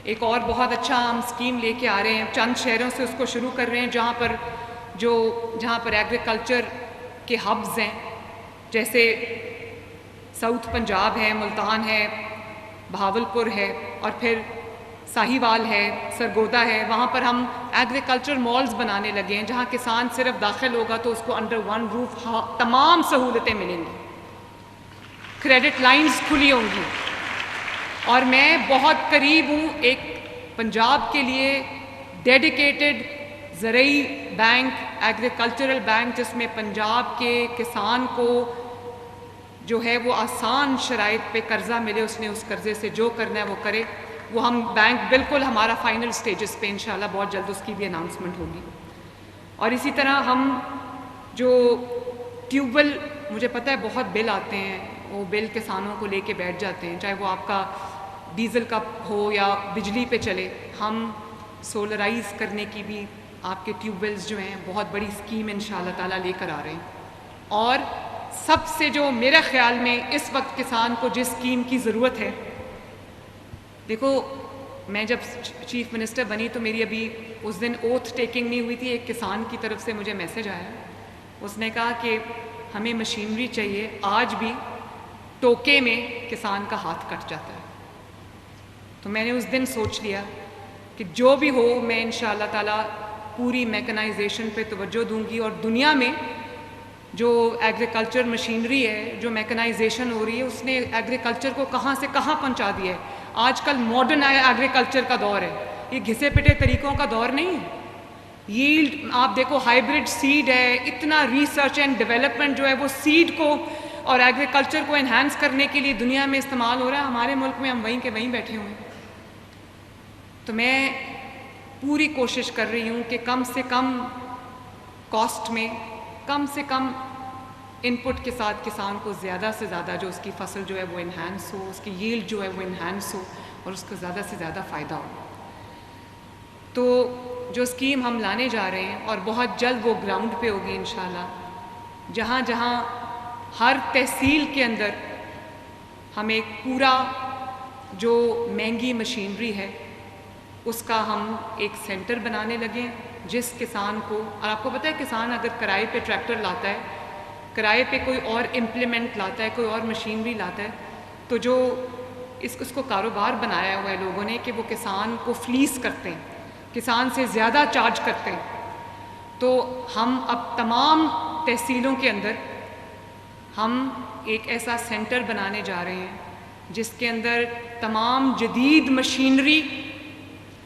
ایک اور بہت اچھا ہم اسکیم لے کے آ رہے ہیں، چند شہروں سے اس کو شروع کر رہے ہیں جہاں پر ایگریکلچر کے ہبز ہیں، جیسے ساؤتھ پنجاب ہے، ملتان ہے، بہاولپور ہے، اور پھر ساہیوال ہے، سرگودا ہے۔ وہاں پر ہم ایگریکلچر مالز بنانے لگے ہیں، جہاں کسان صرف داخل ہوگا تو اس کو انڈر ون روف تمام سہولتیں ملیں گی، کریڈٹ لائنز کھلی ہوں گی۔ اور میں بہت قریب ہوں ایک پنجاب کے لیے ڈیڈیکیٹڈ زرعی بینک، ایگریکلچرل بینک، جس میں پنجاب کے کسان کو جو ہے وہ آسان شرائط پہ قرضہ ملے، اس نے اس قرضے سے جو کرنا ہے وہ کرے۔ وہ ہم بینک بالکل ہمارا فائنل سٹیجز پہ انشاءاللہ بہت جلد اس کی بھی اناؤنسمنٹ ہوگی۔ اور اسی طرح ہم جو ٹیوب ویل، مجھے پتہ ہے بہت بل آتے ہیں، وہ بل کسانوں کو لے کے بیٹھ جاتے ہیں، چاہے وہ آپ کا ڈیزل کا ہو یا بجلی پہ چلے۔ ہم سولرائز کرنے کی بھی آپ کے ٹیوب ویلز جو ہیں بہت بڑی اسکیم انشاءاللہ تعالیٰ لے کر آ رہے ہیں۔ اور سب سے جو میرے خیال میں اس وقت کسان کو جس اسکیم کی ضرورت ہے، دیکھو میں جب چیف منسٹر بنی تو میری ابھی اس دن اوتھ ٹیکنگ نہیں ہوئی تھی، ایک کسان کی طرف سے مجھے میسج آیا، اس نے کہا کہ ہمیں مشینری چاہیے، آج بھی ٹوکے میں کسان کا ہاتھ کٹ جاتا ہے۔ تو میں نے اس دن سوچ لیا کہ جو بھی ہو میں انشاءاللہ تعالیٰ پوری میکنائزیشن پہ توجہ دوں گی، اور دنیا میں جو ایگریکلچر مشینری ہے، جو میکنائزیشن ہو رہی ہے، اس نے ایگریکلچر کو کہاں سے کہاں پہنچا دیا ہے۔ آج کل ماڈرن ایگریکلچر کا دور ہے، یہ گھسے پٹے طریقوں کا دور نہیں ہے۔ ییلڈ آپ دیکھو، ہائیبرڈ سیڈ ہے، اتنا ریسرچ اینڈ ڈیولپمنٹ جو ہے وہ سیڈ کو اور ایگریکلچر کو انہینس کرنے کے لیے دنیا میں استعمال ہو رہا ہے۔ ہمارے ملک میں ہم وہیں کے وہیں بیٹھے ہوئے ہیں۔ تو میں پوری کوشش کر رہی ہوں کہ کم سے کم کاسٹ میں، کم سے کم ان پٹ کے ساتھ کسان کو زیادہ سے زیادہ جو اس کی فصل جو ہے وہ انہینس ہو، اس کی ییلڈ جو ہے وہ انہینس ہو، اور اس کو زیادہ سے زیادہ فائدہ ہو۔ تو جو اسکیم ہم لانے جا رہے ہیں، اور بہت جلد وہ گراؤنڈ پہ ہوگی انشاءاللہ، جہاں جہاں ہر تحصیل کے اندر ہم ایک پورا جو مہنگی مشینری ہے اس کا ہم ایک سینٹر بنانے لگے ہیں، جس کسان کو، اور آپ کو پتہ ہے کسان اگر کرائے پہ ٹریکٹر لاتا ہے، کرائے پہ کوئی اور امپلیمنٹ لاتا ہے، کوئی اور مشینری لاتا ہے، تو جو اس کو کاروبار بنایا ہوا ہے لوگوں نے کہ وہ کسان کو فلیس کرتے ہیں، کسان سے زیادہ چارج کرتے ہیں۔ تو ہم اب تمام تحصیلوں کے اندر ہم ایک ایسا سینٹر بنانے جا رہے ہیں جس کے اندر تمام جدید مشینری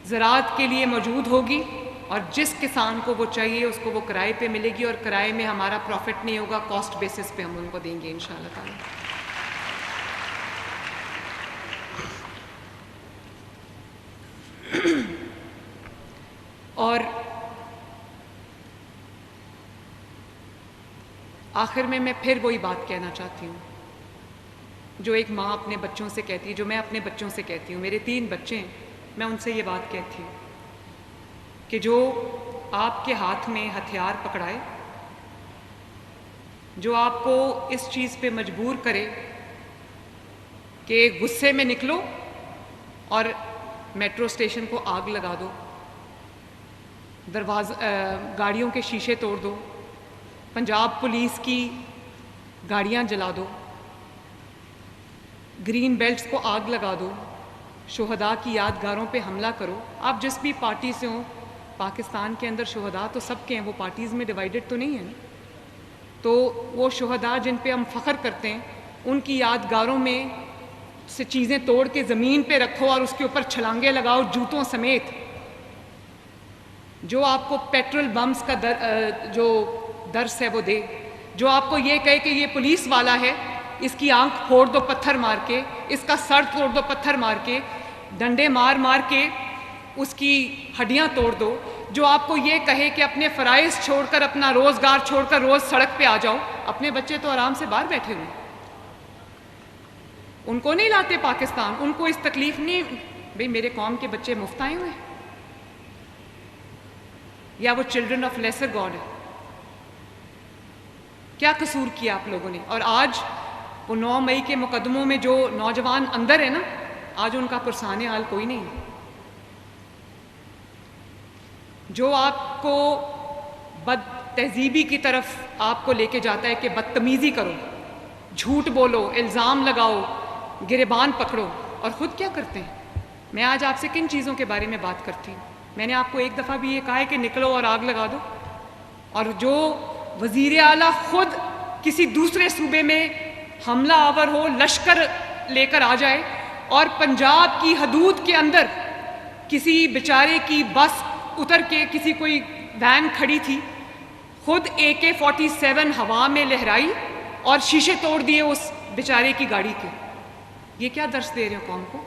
زراعت کے لیے موجود ہوگی، اور جس کسان کو وہ چاہیے اس کو وہ کرائے پہ ملے گی، اور کرائے میں ہمارا پروفٹ نہیں ہوگا، کاسٹ بیسس پہ ہم ان کو دیں گے انشاءاللہ تعالی۔ اور آخر میں پھر وہی بات کہنا چاہتی ہوں جو ایک ماں اپنے بچوں سے کہتی ہے، جو میں اپنے بچوں سے کہتی ہوں۔ میرے 3 بچے ہیں، میں ان سے یہ بات کہتی ہوں کہ جو آپ کے ہاتھ میں ہتھیار پکڑائے، جو آپ کو اس چیز پہ مجبور کرے کہ غصے میں نکلو اور میٹرو اسٹیشن کو آگ لگا دو، گاڑیوں کے شیشے توڑ دو، پنجاب پولیس کی گاڑیاں جلا دو، گرین بیلٹس کو آگ لگا دو، شہداء کی یادگاروں پہ حملہ کرو۔ آپ جس بھی پارٹی سے ہوں، پاکستان کے اندر شہداء تو سب کے ہیں، وہ پارٹیز میں ڈیوائیڈڈ تو نہیں ہیں نا۔ تو وہ شہداء جن پہ ہم فخر کرتے ہیں، ان کی یادگاروں میں سے چیزیں توڑ کے زمین پہ رکھو اور اس کے اوپر چھلانگے لگاؤ جوتوں سمیت۔ جو آپ کو پیٹرول بمز کا جو درس ہے وہ دے، جو آپ کو یہ کہے کہ یہ پولیس والا ہے، اس کی آنکھ پھوڑ دو پتھر مار کے، اس کا سر توڑ دو پتھر مار کے، ڈنڈے مار مار کے اس کی ہڈیاں توڑ دو، جو آپ کو یہ کہے کہ اپنے فرائض چھوڑ کر، اپنا روزگار چھوڑ کر روز سڑک پہ آ جاؤ۔ اپنے بچے تو آرام سے باہر بیٹھے ہوئے، ان کو نہیں لاتے پاکستان، ان کو اس تکلیف نہیں۔ بھئی میرے قوم کے بچے مفت آئے ہوئے ہیں یا وہ چلڈرن آف لیسر گاڈ ہے؟ کیا قصور کیا آپ لوگوں نے؟ اور آج وہ 9 مئی کے مقدموں میں جو نوجوان اندر ہے نا، آج ان کا پرسان حال کوئی نہیں ہے۔ جو آپ کو بد تہذیبی کی طرف آپ کو لے کے جاتا ہے کہ بدتمیزی کرو، جھوٹ بولو، الزام لگاؤ، گریبان پکڑو، اور خود کیا کرتے ہیں؟ میں آج آپ سے کن چیزوں کے بارے میں بات کرتی ہوں؟ میں نے آپ کو ایک دفعہ بھی یہ کہا ہے کہ نکلو اور آگ لگا دو؟ اور جو وزیر اعلیٰ خود کسی دوسرے صوبے میں حملہ آور ہو، لشکر لے کر آ جائے، اور پنجاب کی حدود کے اندر کسی بیچارے کی بس اتر کے، کسی کوئی وین کھڑی تھی، خود AK-47 ہوا میں لہرائی اور شیشے توڑ دیے اس بیچارے کی گاڑی کے۔ یہ کیا درس دے رہے ہو قوم کو؟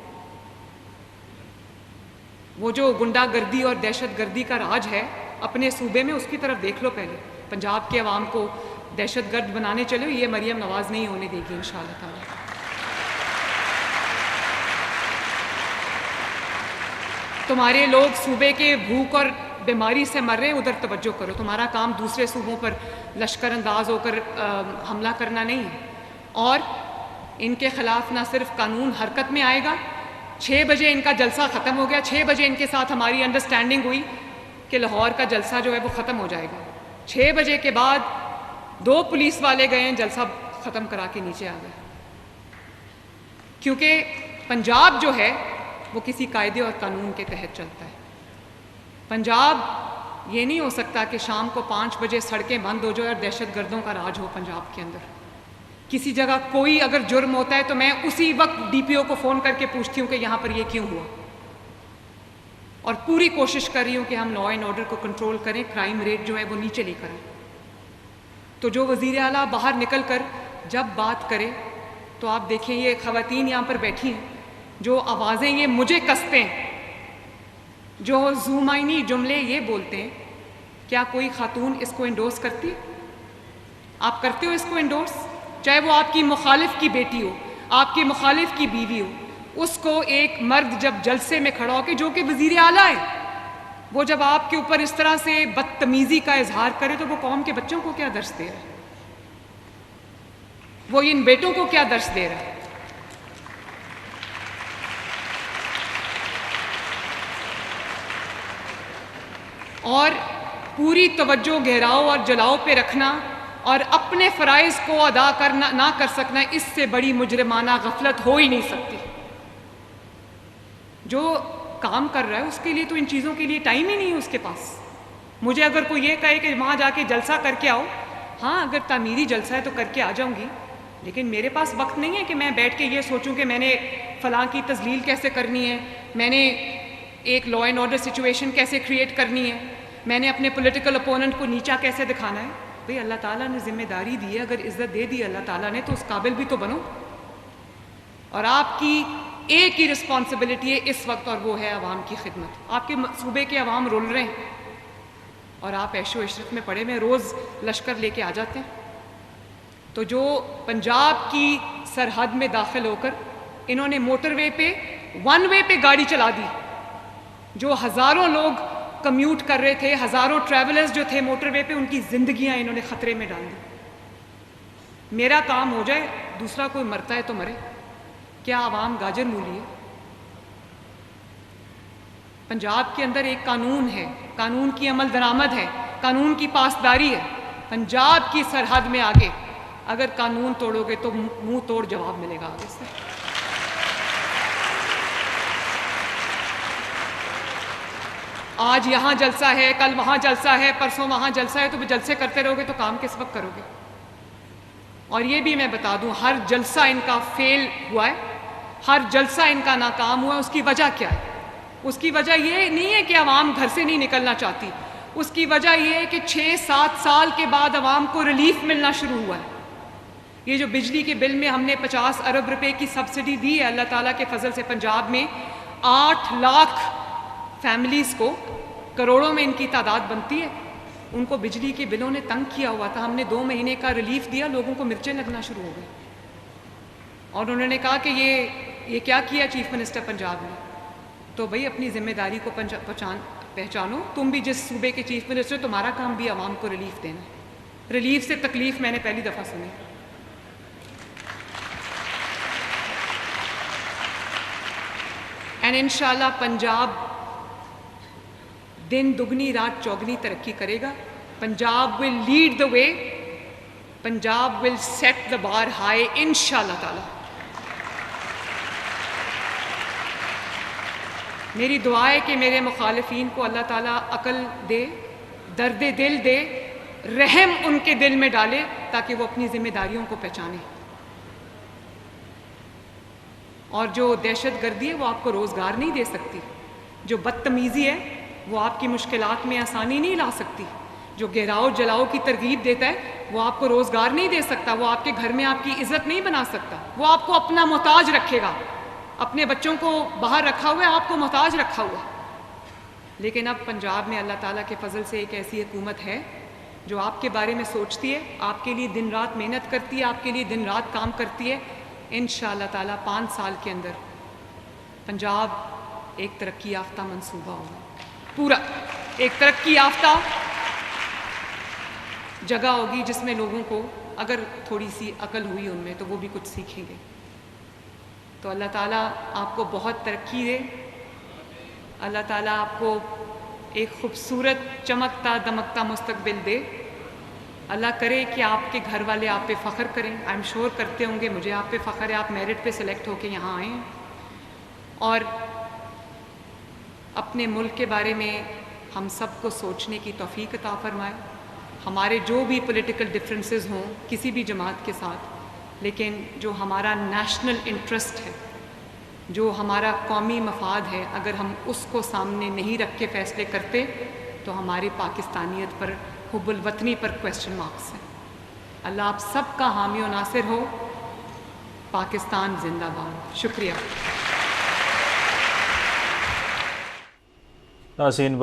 وہ جو گنڈا گردی اور دہشت گردی کا راج ہے اپنے صوبے میں، اس کی طرف دیکھ لو پہلے۔ پنجاب کے عوام کو دہشت گرد بنانے چلو، یہ مریم نواز نہیں ہونے دے گی انشاءاللہ تعالی۔ تمہارے لوگ صوبے کے بھوک اور بیماری سے مر رہے ہیں، ادھر توجہ کرو۔ تمہارا کام دوسرے صوبوں پر لشکر انداز ہو کر حملہ کرنا نہیں ہے۔ اور ان کے خلاف نہ صرف قانون حرکت میں آئے گا، 6 بجے ان کا جلسہ ختم ہو گیا، 6 بجے ان کے ساتھ ہماری انڈرسٹینڈنگ ہوئی کہ لاہور کا جلسہ جو ہے وہ ختم ہو جائے گا۔ 6 بجے کے بعد 2 پولیس والے گئے ہیں، جلسہ ختم کرا کے نیچے آ گئے، کیونکہ پنجاب جو ہے وہ کسی قاعدے اور قانون کے تحت چلتا ہے۔ پنجاب یہ نہیں ہو سکتا کہ شام کو 5 بجے سڑکیں بند ہو جائے اور دہشت گردوں کا راج ہو پنجاب کے اندر۔ کسی جگہ کوئی اگر جرم ہوتا ہے تو میں اسی وقت DPO کو فون کر کے پوچھتی ہوں کہ یہاں پر یہ کیوں ہوا، اور پوری کوشش کر رہی ہوں کہ ہم لا اینڈ آرڈر کو کنٹرول کریں، کرائم ریٹ جو ہے وہ نیچے لے کر آئیں۔ تو جو وزیر اعلیٰ باہر نکل کر جب بات کرے تو آپ دیکھیں، یہ خواتین یہاں پر بیٹھی ہیں جو آوازیں یہ مجھے کستے ہیں، جو زومائنی جملے یہ بولتے ہیں، کیا کوئی خاتون اس کو انڈورس کرتی؟ آپ کرتے ہو اس کو انڈورس؟ چاہے وہ آپ کی مخالف کی بیٹی ہو، آپ کے مخالف کی بیوی ہو، اس کو ایک مرد جب جلسے میں کھڑا ہو کے، جو کہ وزیر اعلیٰ ہے، وہ جب آپ کے اوپر اس طرح سے بدتمیزی کا اظہار کرے تو وہ قوم کے بچوں کو کیا درس دے رہا ہے؟ وہ ان بیٹوں کو کیا درس دے رہا ہے؟ اور پوری توجہ گہراؤ اور جلاؤ پہ رکھنا اور اپنے فرائض کو ادا کرنا نہ کر سکنا، اس سے بڑی مجرمانہ غفلت ہو ہی نہیں سکتی۔ جو کام کر رہا ہے اس کے لیے تو ان چیزوں کے لیے ٹائم ہی نہیں ہے اس کے پاس۔ مجھے اگر کوئی یہ کہے کہ وہاں جا کے جلسہ کر کے آؤ، ہاں اگر تعمیری جلسہ ہے تو کر کے آ جاؤں گی، لیکن میرے پاس وقت نہیں ہے کہ میں بیٹھ کے یہ سوچوں کہ میں نے فلاں کی تذلیل کیسے کرنی ہے، میں نے ایک لا اینڈ آرڈر سچویشن کیسے کریٹ کرنی ہے۔ میں نے اپنے پولیٹیکل اپوننٹ کو نیچا کیسے دکھانا ہے؟ بھئی اللہ تعالیٰ نے ذمہ داری دی ہے، اگر عزت دے دی اللہ تعالیٰ نے تو اس قابل بھی تو بنو. اور آپ کی ایک ہی رسپانسبلٹی ہے اس وقت، اور وہ ہے عوام کی خدمت. آپ کے صوبے کے عوام رول رہے ہیں اور آپ عیش و عشرت میں پڑے ہوئے، روز لشکر لے کے آ جاتے ہیں. تو جو پنجاب کی سرحد میں داخل ہو کر انہوں نے موٹر وے پہ ون وے پہ گاڑی چلا دی، جو ہزاروں لوگ کمیوٹ کر رہے تھے، ہزاروں ٹریولرز جو تھے موٹر وے پہ، ان کی زندگیاں انہوں نے خطرے میں ڈال دی. میرا کام ہو جائے، دوسرا کوئی مرتا ہے تو مرے. کیا عوام گاجر مولی ہے؟ پنجاب کے اندر ایک قانون ہے، قانون کی عمل درآمد ہے، قانون کی پاسداری ہے. پنجاب کی سرحد میں آگے اگر قانون توڑو گے تو منہ توڑ جواب ملے گا آگے سے. آج یہاں جلسہ ہے، کل وہاں جلسہ ہے، پرسوں وہاں جلسہ ہے، تو جلسے کرتے رہو گے تو کام کس وقت کرو گے؟ اور یہ بھی میں بتا دوں، ہر جلسہ ان کا فیل ہوا ہے، ہر جلسہ ان کا ناکام ہوا ہے. اس کی وجہ کیا ہے؟ اس کی وجہ یہ نہیں ہے کہ عوام گھر سے نہیں نکلنا چاہتی، اس کی وجہ یہ ہے کہ 6-7 سال کے بعد عوام کو ریلیف ملنا شروع ہوا ہے. یہ جو بجلی کے بل میں ہم نے 50 ارب روپے کی سبسڈی دی ہے، اللہ تعالیٰ کے فضل سے پنجاب میں 8 لاکھ فیملیز کو، کروڑوں میں ان کی تعداد بنتی ہے، ان کو بجلی کے بلوں نے تنگ کیا ہوا تھا. ہم نے 2 مہینے کا ریلیف دیا، لوگوں کو مرچیں لگنا شروع ہو گئی. اور انہوں نے کہا کہ یہ کیا کیا چیف منسٹر پنجاب نے؟ تو بھئی اپنی ذمہ داری کو پہچانو. تم بھی جس صوبے کے چیف منسٹر، تمہارا کام بھی عوام کو ریلیف دینا. ریلیف سے تکلیف میں نے پہلی دفعہ سنی. اینڈ انشاءاللہ پنجاب دن دگنی رات چوگنی ترقی کرے گا. Punjab will lead the way, Punjab will set the bar high انشاءاللہ تعالی. میری دعا ہے کہ میرے مخالفین کو اللہ تعالیٰ عقل دے، درد دل دے، رحم ان کے دل میں ڈالے تاکہ وہ اپنی ذمہ داریوں کو پہچانیں. اور جو دہشت گردی ہے وہ آپ کو روزگار نہیں دے سکتی، جو بدتمیزی ہے وہ آپ کی مشکلات میں آسانی نہیں لا سکتی، جو گراؤ جلاؤ کی ترغیب دیتا ہے وہ آپ کو روزگار نہیں دے سکتا، وہ آپ کے گھر میں آپ کی عزت نہیں بنا سکتا، وہ آپ کو اپنا محتاج رکھے گا. اپنے بچوں کو باہر رکھا ہوا ہے، آپ کو محتاج رکھا ہوا. لیکن اب پنجاب میں اللہ تعالیٰ کے فضل سے ایک ایسی حکومت ہے جو آپ کے بارے میں سوچتی ہے، آپ کے لیے دن رات محنت کرتی ہے، آپ کے لیے دن رات کام کرتی ہے. انشاءاللہ تعالیٰ 5 سال کے اندر پنجاب ایک ترقی یافتہ منصوبہ ہوگا، پورا ایک ترقی یافتہ جگہ ہوگی جس میں لوگوں کو اگر تھوڑی سی عقل ہوئی ان میں تو وہ بھی کچھ سیکھیں گے. تو اللہ تعالیٰ آپ کو بہت ترقی دے، اللہ تعالیٰ آپ کو ایک خوبصورت چمکتا دمکتا مستقبل دے. اللہ کرے کہ آپ کے گھر والے آپ پہ فخر کریں. آئی ایم شور کرتے ہوں گے، مجھے آپ پہ فخر ہے، آپ میرٹ پہ سلیکٹ ہو کے یہاں آئے ہیں. اور اپنے ملک کے بارے میں ہم سب کو سوچنے کی توفیق عطا فرمائے. ہمارے جو بھی پولیٹیکل ڈفرینسز ہوں کسی بھی جماعت کے ساتھ، لیکن جو ہمارا نیشنل انٹرسٹ ہے، جو ہمارا قومی مفاد ہے، اگر ہم اس کو سامنے نہیں رکھ کے فیصلے کرتے تو ہماری پاکستانیت پر، حب الوطنی پر کویسچن مارکس ہیں. اللہ آپ سب کا حامی و ناصر ہو. پاکستان زندہ باد. شکریہ. ناظرین،